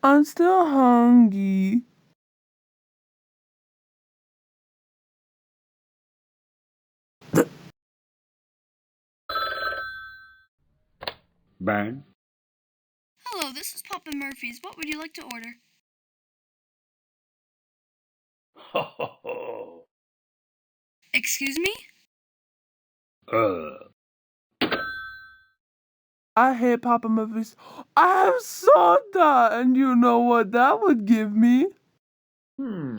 I'm still hungry. Bang. Hello, this is Papa Murphy's. What would you like to order? Ho ho ho. Excuse me? Uh. I hate Papa Murphy's. I have soda, and you know what that would give me? Hmm.